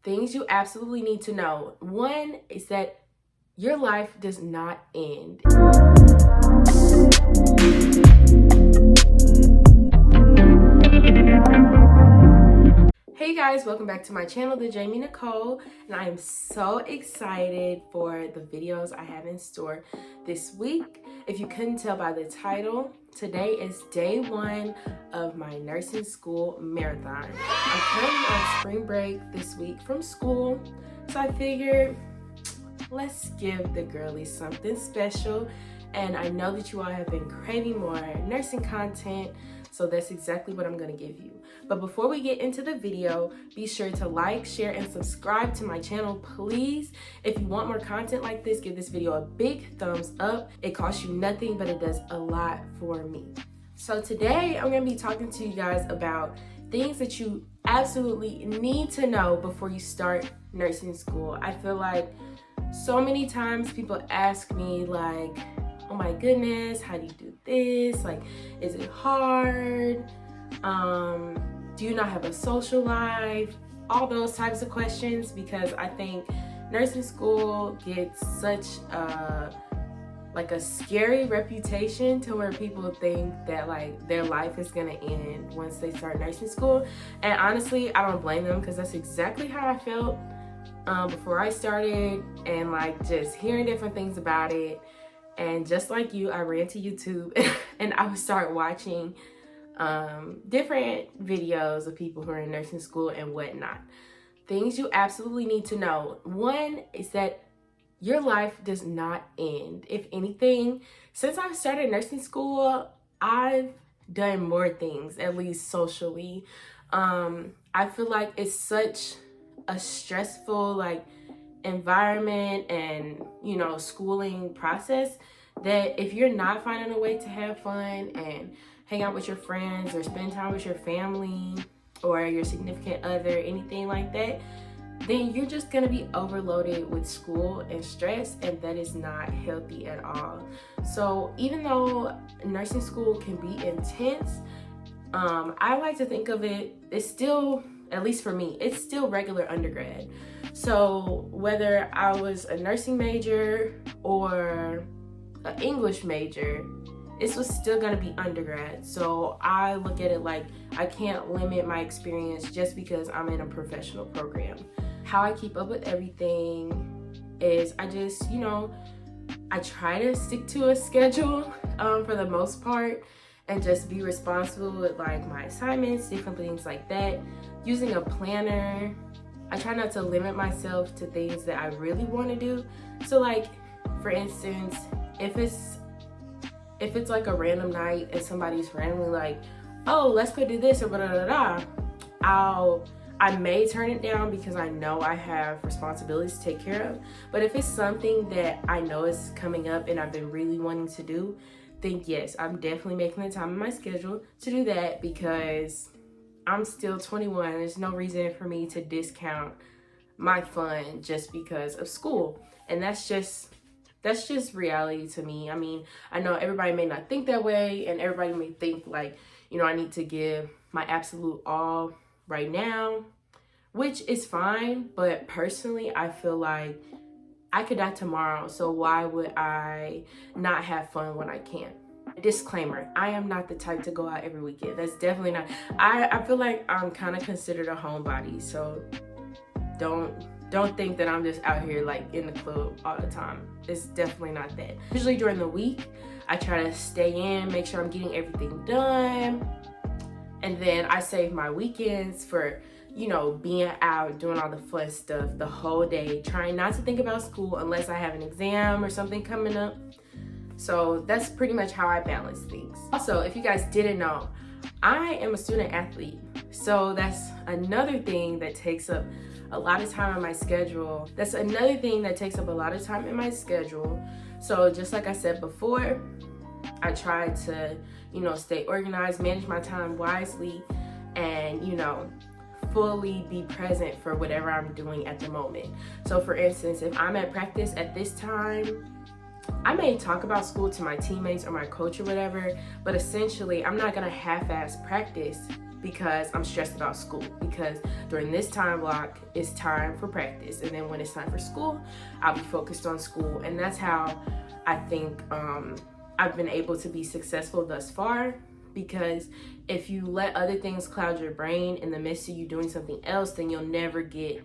Things you absolutely need to know. One is that your life does not end. Hey guys, welcome back to my channel, The Jamie Nicole, and I am so excited for the videos I have in store this week. If you couldn't tell by the title, today is day one of my nursing school marathon. I'm currently on spring break this week from school, so I figured let's give the girlies something special. And I know that you all have been craving more nursing content, so that's exactly what I'm going to give you. But before we get into the video, be sure to like, share, and subscribe to my channel, please. If you want more content like this, give this video a big thumbs up. It costs you nothing, but it does a lot for me. So today, I'm going to be talking to you guys about things that you absolutely need to know before you start nursing school. I feel like so many times people ask me like, oh my goodness, how do you do this? Like, is it hard? Do you not have a social life? All those types of questions, because I think nursing school gets such a scary reputation to where people think that like their life is gonna end once they start nursing school. And honestly, I don't blame them, because that's exactly how I felt before I started, and like just hearing different things about it. And just like you, I ran to YouTube and I would start watching different videos of people who are in nursing school and whatnot. Things you absolutely need to know. One is that your life does not end. If anything, since I've started nursing school, I've done more things, at least socially. I feel like it's such a stressful environment and schooling process that if you're not finding a way to have fun and hang out with your friends or spend time with your family or your significant other, anything like that, then you're just going to be overloaded with school and stress, and that is not healthy at all. So even though nursing school can be intense, I like to think of it's still, at least for me, it's still regular undergrad. So whether I was a nursing major or an English major, this was still gonna be undergrad. So I look at it like I can't limit my experience just because I'm in a professional program. How I keep up with everything is I just, I try to stick to a schedule for the most part, and just be responsible with like my assignments, different things like that. Using a planner. I try not to limit myself to things that I really want to do. So like, for instance, if it's like a random night and somebody's randomly like, oh, let's go do this or blah, blah, blah, blah, I may turn it down because I know I have responsibilities to take care of. But if it's something that I know is coming up and I've been really wanting to do, then yes, I'm definitely making the time in my schedule to do that, because I'm still 21. There's no reason for me to discount my fun just because of school. And that's just reality to me. I mean, I know everybody may not think that way, and everybody may think like, I need to give my absolute all right now, which is fine. But personally, I feel like I could die tomorrow, so why would I not have fun when I can? Disclaimer, I am not the type to go out every weekend. That's definitely not. I feel like I'm kind of considered a homebody, so don't think that I'm just out here like in the club all the time. It's definitely not that. Usually during the week, I try to stay in, make sure I'm getting everything done, and then I save my weekends for being out, doing all the fun stuff the whole day, trying not to think about school unless I have an exam or something coming up. So that's pretty much how I balance things. Also, if you guys didn't know, I am a student athlete. So that's another thing that takes up a lot of time in my schedule. So just like I said before, I try to, stay organized, manage my time wisely, and, fully be present for whatever I'm doing at the moment. So for instance, if I'm at practice at this time, I may talk about school to my teammates or my coach or whatever, but essentially I'm not gonna half-ass practice because I'm stressed about school, because during this time block it's time for practice, and then when it's time for school I'll be focused on school. And that's how I think I've been able to be successful thus far, because if you let other things cloud your brain in the midst of you doing something else, then you'll never get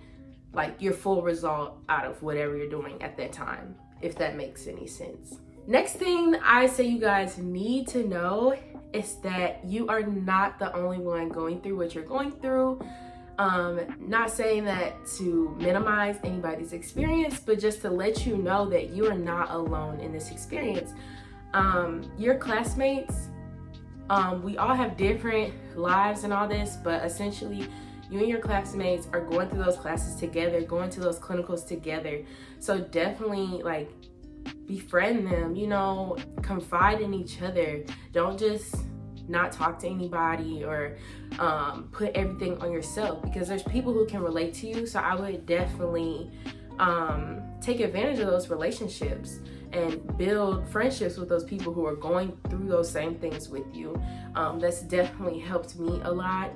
like your full result out of whatever you're doing at that time, if that makes any sense. Next thing I say you guys need to know is that you are not the only one going through what you're going through. Not saying that to minimize anybody's experience, but just to let you know that you are not alone in this experience. Your classmates, we all have different lives and all this, but essentially you and your classmates are going through those classes together, going to those clinicals together. So definitely like befriend them, you know, confide in each other. Don't just not talk to anybody or put everything on yourself, because there's people who can relate to you. So I would definitely take advantage of those relationships and build friendships with those people who are going through those same things with you. That's definitely helped me a lot,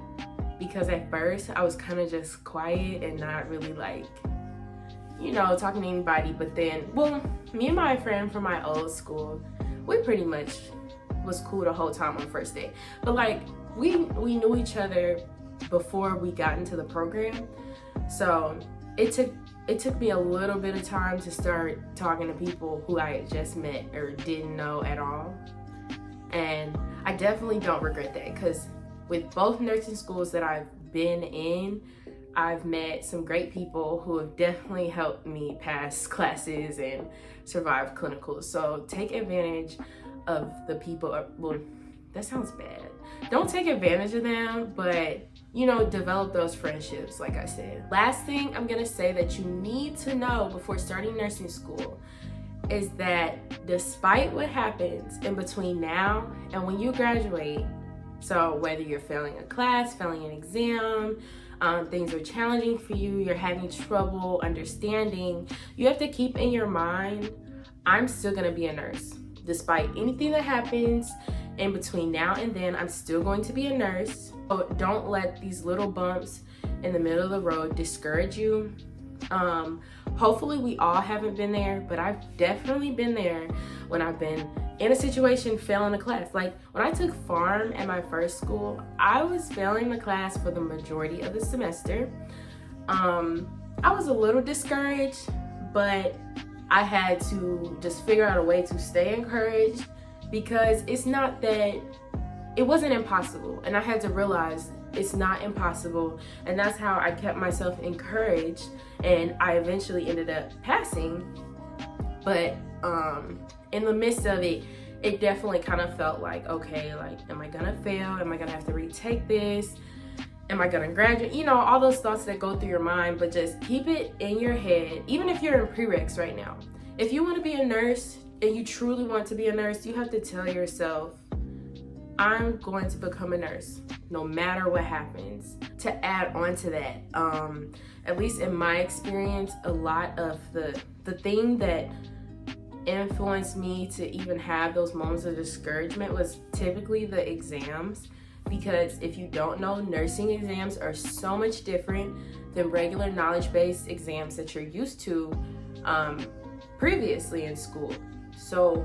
because at first I was kind of just quiet and not really like, you know, talking to anybody. But then, well, me and my friend from my old school, we pretty much was cool the whole time on first day. But like we knew each other before we got into the program. So it took me a little bit of time to start talking to people who I had just met or didn't know at all. And I definitely don't regret that, because with both nursing schools that I've been in, I've met some great people who have definitely helped me pass classes and survive clinicals. So take advantage of the people. Well, that sounds bad. Don't take advantage of them, but you know, develop those friendships, like I said. Last thing I'm gonna say that you need to know before starting nursing school is that despite what happens in between now and when you graduate, so whether you're failing a class, failing an exam, things are challenging for you, you're having trouble understanding, you have to keep in your mind, I'm still gonna be a nurse. Despite anything that happens in between now and then, I'm still going to be a nurse. So don't let these little bumps in the middle of the road discourage you. Hopefully we all haven't been there, but I've definitely been there when I've been in a situation failing a class. Like when I took pharm at my first school, I was failing the class for the majority of the semester. I was a little discouraged, but I had to just figure out a way to stay encouraged, because it's not that it wasn't impossible, and I had to realize it's not impossible. And that's how I kept myself encouraged, and I eventually ended up passing. But in the midst of it, it definitely kind of felt like, okay, like, am I gonna fail? Am I gonna have to retake this? Am I gonna graduate? You know, all those thoughts that go through your mind, but just keep it in your head. Even if you're in prereqs right now, if you want to be a nurse and you truly want to be a nurse, you have to tell yourself, I'm going to become a nurse no matter what happens. To add on to that, at least in my experience, a lot of the thing that influenced me to even have those moments of discouragement was typically the exams. Because if you don't know, nursing exams are so much different than regular knowledge-based exams that you're used to previously in school. So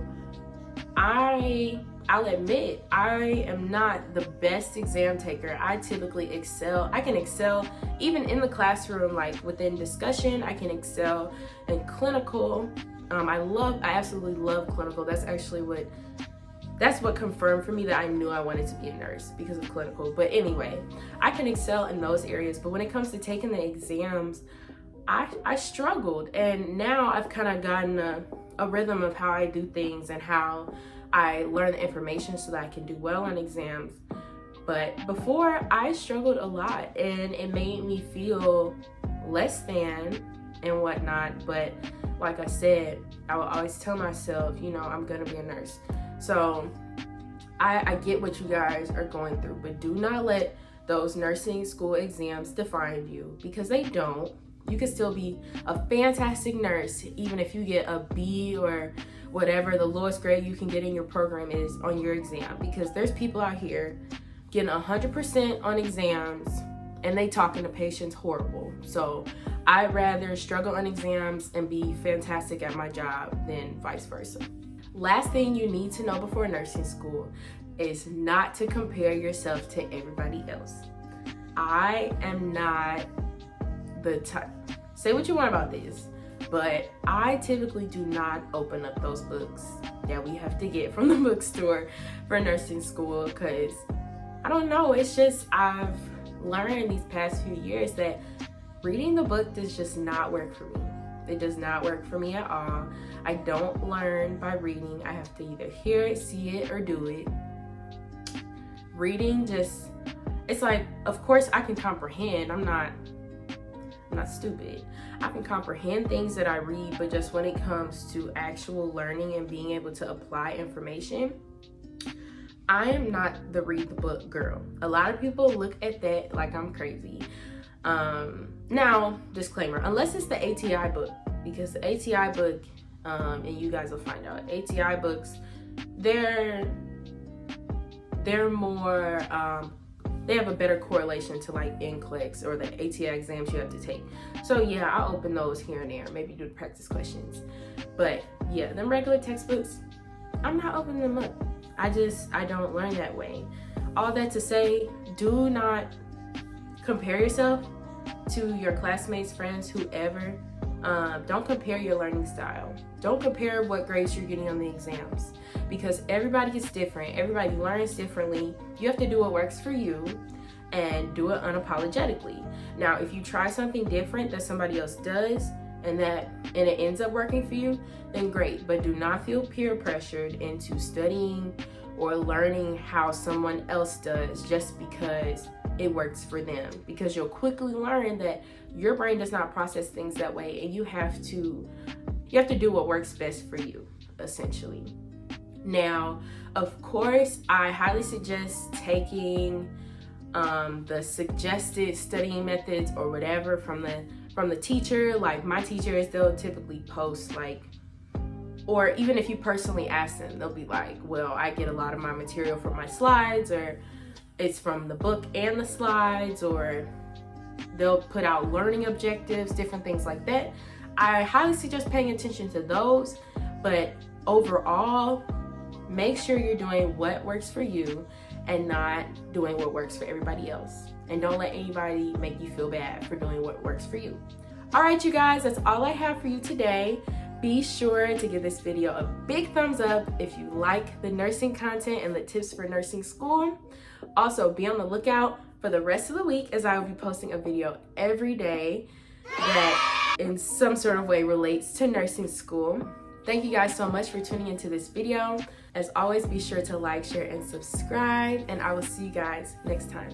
I'll admit, I am not the best exam taker. I typically excel. I can excel even in the classroom, like within discussion. I can excel in clinical. I absolutely love clinical. That's what confirmed for me that I knew I wanted to be a nurse, because of clinical. But anyway, I can excel in those areas. But when it comes to taking the exams, I struggled. And now I've kind of gotten a rhythm of how I do things and how I learn the information so that I can do well on exams. But before, I struggled a lot, and it made me feel less than and whatnot. But like I said, I will always tell myself, you know, I'm gonna be a nurse. So I get what you guys are going through, but do not let those nursing school exams define you, because they don't. You can still be a fantastic nurse even if you get a B or whatever the lowest grade you can get in your program is on your exam, because there's people out here getting 100% on exams, and they talking to patients horrible. So I'd rather struggle on exams and be fantastic at my job than vice versa. Last thing you need to know before nursing school is not to compare yourself to everybody else. I am not the type, say what you want about this, but I typically do not open up those books that we have to get from the bookstore for nursing school, because I don't know, it's just I've learned these past few years that reading the book does just not work for me. It does not work for me at all. I don't learn by reading. I have to either hear it, see it, or do it. Reading just, it's like, of course I can comprehend. I'm not stupid. I can comprehend things that I read, but just when it comes to actual learning and being able to apply information, I am not the read the book girl. A lot of people look at that like I'm crazy. Now, disclaimer, unless it's the ATI book, because the ATI book, and you guys will find out, ATI books, they're more, they have a better correlation to like NCLEX or the ATI exams you have to take. So yeah, I'll open those here and there, maybe do the practice questions. But yeah, them regular textbooks, I'm not opening them up. I don't learn that way. All that to say, do not compare yourself to your classmates, friends, whoever. Don't compare your learning style. Don't compare what grades you're getting on the exams, because everybody is different. Everybody learns differently. You have to do what works for you and do it unapologetically. Now, if you try something different that somebody else does and it ends up working for you, then great. But do not feel peer pressured into studying or learning how someone else does just because it works for them, because you'll quickly learn that your brain does not process things that way, and you have to do what works best for you, essentially. Now, of course, I highly suggest taking the suggested studying methods or whatever from the teacher. Like my teachers, they'll typically post like, or even if you personally ask them, they'll be like, well, I get a lot of my material from my slides, or it's from the book and the slides, or they'll put out learning objectives, different things like that. I highly suggest paying attention to those, but overall, make sure you're doing what works for you and not doing what works for everybody else. And don't let anybody make you feel bad for doing what works for you. All right, you guys, that's all I have for you today. Be sure to give this video a big thumbs up if you like the nursing content and the tips for nursing school. Also, be on the lookout for the rest of the week, as I will be posting a video every day that in some sort of way relates to nursing school. Thank you guys so much for tuning into this video. As always, be sure to like, share, and subscribe, and I will see you guys next time.